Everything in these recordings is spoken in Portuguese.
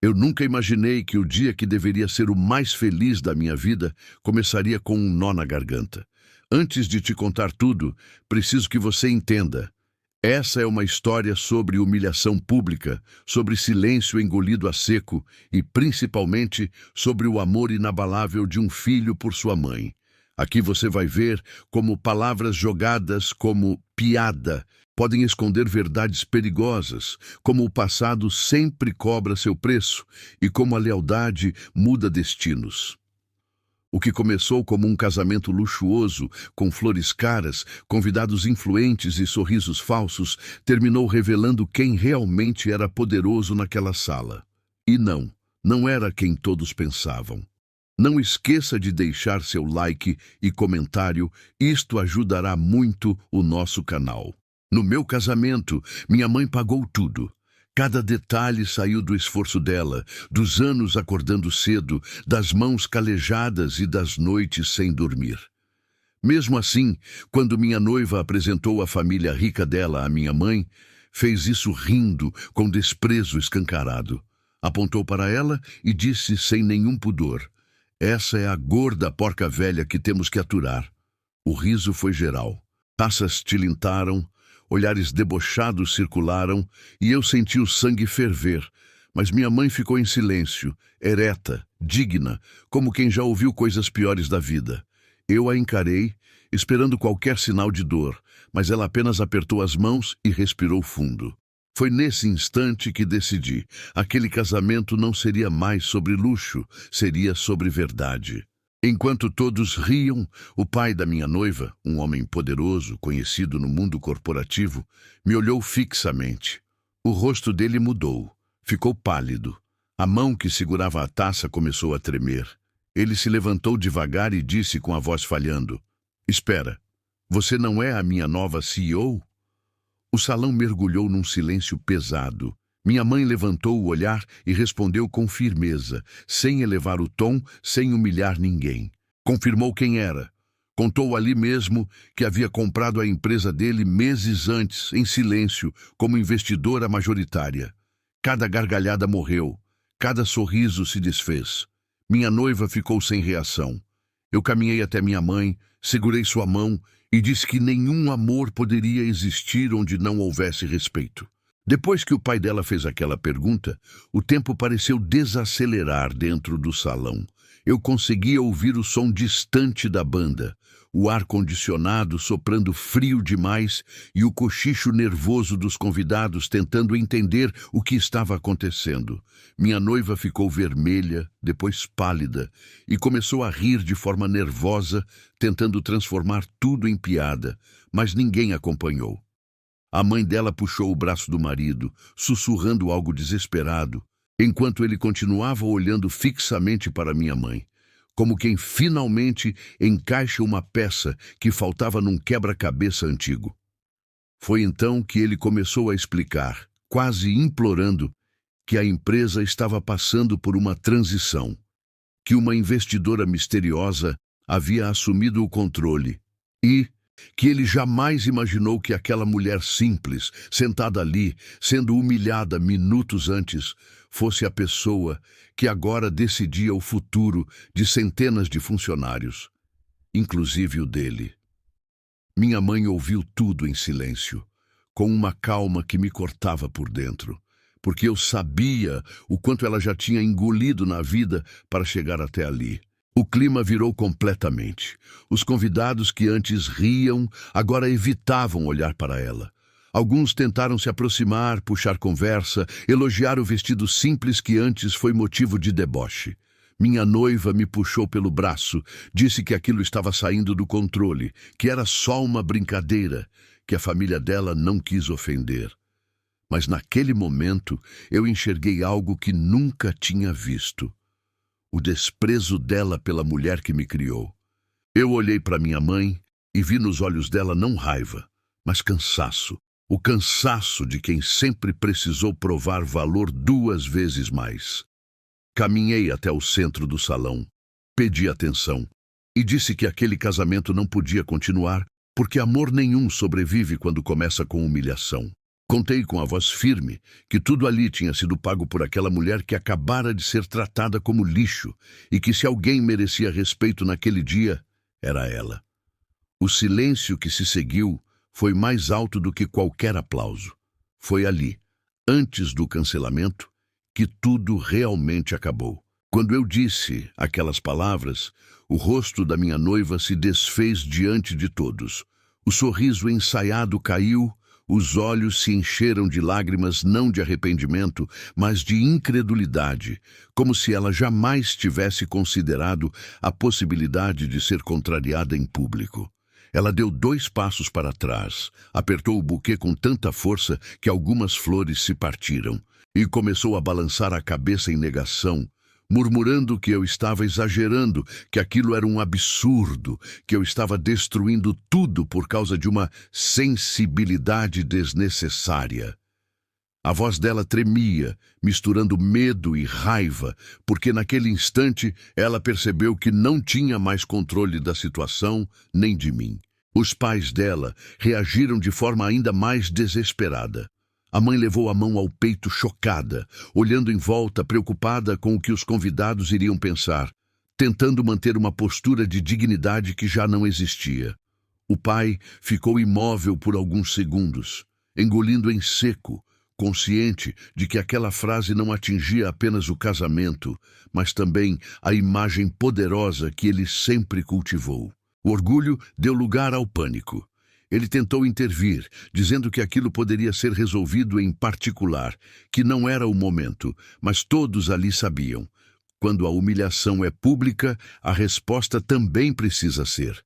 Eu nunca imaginei que o dia que deveria ser o mais feliz da minha vida começaria com um nó na garganta. Antes de te contar tudo, preciso que você entenda. Essa é uma história sobre humilhação pública, sobre silêncio engolido a seco e, principalmente, sobre o amor inabalável de um filho por sua mãe. Aqui você vai ver como palavras jogadas como piada podem esconder verdades perigosas, como o passado sempre cobra seu preço e como a lealdade muda destinos. O que começou como um casamento luxuoso, com flores caras, convidados influentes e sorrisos falsos, terminou revelando quem realmente era poderoso naquela sala. E não era quem todos pensavam. Não esqueça de deixar seu like e comentário, isto ajudará muito o nosso canal. No meu casamento, minha mãe pagou tudo. Cada detalhe saiu do esforço dela, dos anos acordando cedo, das mãos calejadas e das noites sem dormir. Mesmo assim, quando minha noiva apresentou a família rica dela à minha mãe, fez isso rindo, com desprezo escancarado. Apontou para ela e disse sem nenhum pudor: "Essa é a gorda porca velha que temos que aturar." O riso foi geral. Taças tilintaram, olhares debochados circularam e eu senti o sangue ferver, mas minha mãe ficou em silêncio, ereta, digna, como quem já ouviu coisas piores da vida. Eu a encarei, esperando qualquer sinal de dor, mas ela apenas apertou as mãos e respirou fundo. Foi nesse instante que decidi. Aquele casamento não seria mais sobre luxo, seria sobre verdade. Enquanto todos riam, o pai da minha noiva, um homem poderoso, conhecido no mundo corporativo, me olhou fixamente. O rosto dele mudou. Ficou pálido. A mão que segurava a taça começou a tremer. Ele se levantou devagar e disse com a voz falhando: "Espera, você não é a minha nova CEO?" O salão mergulhou num silêncio pesado. Minha mãe levantou o olhar e respondeu com firmeza, sem elevar o tom, sem humilhar ninguém. Confirmou quem era. Contou ali mesmo que havia comprado a empresa dele meses antes, em silêncio, como investidora majoritária. Cada gargalhada morreu. Cada sorriso se desfez. Minha noiva ficou sem reação. Eu caminhei até minha mãe, segurei sua mão e disse que nenhum amor poderia existir onde não houvesse respeito. Depois que o pai dela fez aquela pergunta, o tempo pareceu desacelerar dentro do salão. Eu conseguia ouvir o som distante da banda, o ar-condicionado soprando frio demais e o cochicho nervoso dos convidados tentando entender o que estava acontecendo. Minha noiva ficou vermelha, depois pálida, e começou a rir de forma nervosa, tentando transformar tudo em piada, mas ninguém acompanhou. A mãe dela puxou o braço do marido, sussurrando algo desesperado, enquanto ele continuava olhando fixamente para minha mãe, como quem finalmente encaixa uma peça que faltava num quebra-cabeça antigo. Foi então que ele começou a explicar, quase implorando, que a empresa estava passando por uma transição, que uma investidora misteriosa havia assumido o controle e que ele jamais imaginou que aquela mulher simples, sentada ali, sendo humilhada minutos antes, fosse a pessoa que agora decidia o futuro de centenas de funcionários, inclusive o dele. Minha mãe ouviu tudo em silêncio, com uma calma que me cortava por dentro, porque eu sabia o quanto ela já tinha engolido na vida para chegar até ali. O clima virou completamente. Os convidados que antes riam, agora evitavam olhar para ela. Alguns tentaram se aproximar, puxar conversa, elogiar o vestido simples que antes foi motivo de deboche. Minha noiva me puxou pelo braço, disse que aquilo estava saindo do controle, que era só uma brincadeira, que a família dela não quis ofender. Mas naquele momento eu enxerguei algo que nunca tinha visto. O desprezo dela pela mulher que me criou. Eu olhei para minha mãe e vi nos olhos dela não raiva, mas cansaço. O cansaço de quem sempre precisou provar valor 2 vezes mais. Caminhei até o centro do salão, pedi atenção e disse que aquele casamento não podia continuar porque amor nenhum sobrevive quando começa com humilhação. Contei com a voz firme que tudo ali tinha sido pago por aquela mulher que acabara de ser tratada como lixo e que se alguém merecia respeito naquele dia, era ela. O silêncio que se seguiu foi mais alto do que qualquer aplauso. Foi ali, antes do cancelamento, que tudo realmente acabou. Quando eu disse aquelas palavras, o rosto da minha noiva se desfez diante de todos. O sorriso ensaiado caiu, os olhos se encheram de lágrimas não de arrependimento, mas de incredulidade, como se ela jamais tivesse considerado a possibilidade de ser contrariada em público. Ela deu 2 passos para trás, apertou o buquê com tanta força que algumas flores se partiram e começou a balançar a cabeça em negação, murmurando que eu estava exagerando, que aquilo era um absurdo, que eu estava destruindo tudo por causa de uma sensibilidade desnecessária. A voz dela tremia, misturando medo e raiva, porque naquele instante ela percebeu que não tinha mais controle da situação, nem de mim. Os pais dela reagiram de forma ainda mais desesperada. A mãe levou a mão ao peito chocada, olhando em volta, preocupada com o que os convidados iriam pensar, tentando manter uma postura de dignidade que já não existia. O pai ficou imóvel por alguns segundos, engolindo em seco, consciente de que aquela frase não atingia apenas o casamento, mas também a imagem poderosa que ele sempre cultivou. O orgulho deu lugar ao pânico. Ele tentou intervir, dizendo que aquilo poderia ser resolvido em particular, que não era o momento, mas todos ali sabiam. Quando a humilhação é pública, a resposta também precisa ser.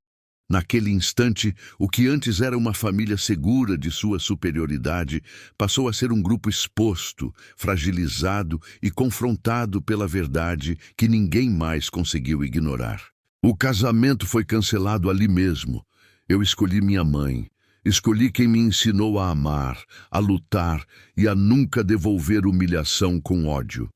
Naquele instante, o que antes era uma família segura de sua superioridade, passou a ser um grupo exposto, fragilizado e confrontado pela verdade que ninguém mais conseguiu ignorar. O casamento foi cancelado ali mesmo. Eu escolhi minha mãe, escolhi quem me ensinou a amar, a lutar e a nunca devolver humilhação com ódio.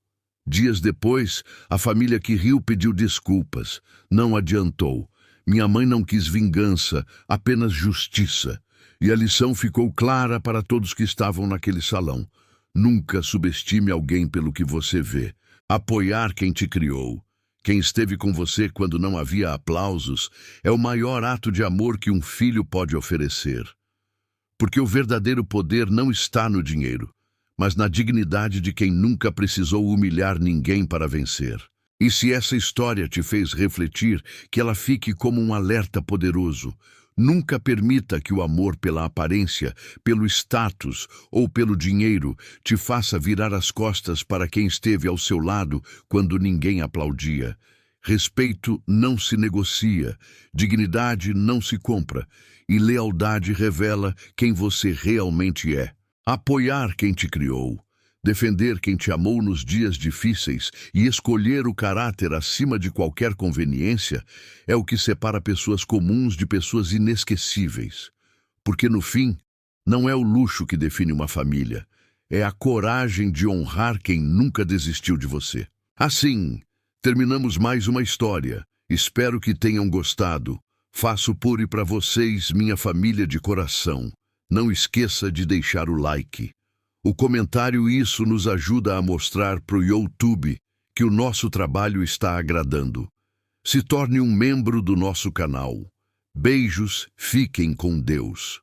Dias depois, a família que riu pediu desculpas. Não adiantou. Minha mãe não quis vingança, apenas justiça. E a lição ficou clara para todos que estavam naquele salão. Nunca subestime alguém pelo que você vê. Apoiar quem te criou, quem esteve com você quando não havia aplausos, é o maior ato de amor que um filho pode oferecer. Porque o verdadeiro poder não está no dinheiro, mas na dignidade de quem nunca precisou humilhar ninguém para vencer. E se essa história te fez refletir, que ela fique como um alerta poderoso. Nunca permita que o amor pela aparência, pelo status ou pelo dinheiro te faça virar as costas para quem esteve ao seu lado quando ninguém aplaudia. Respeito não se negocia, dignidade não se compra e lealdade revela quem você realmente é. Apoiar quem te criou, defender quem te amou nos dias difíceis e escolher o caráter acima de qualquer conveniência é o que separa pessoas comuns de pessoas inesquecíveis. Porque, no fim, não é o luxo que define uma família, é a coragem de honrar quem nunca desistiu de você. Assim, terminamos mais uma história. Espero que tenham gostado. Faço por e para vocês, minha família de coração. Não esqueça de deixar o like. O comentário isso nos ajuda a mostrar para o YouTube que o nosso trabalho está agradando. Se torne um membro do nosso canal. Beijos, fiquem com Deus.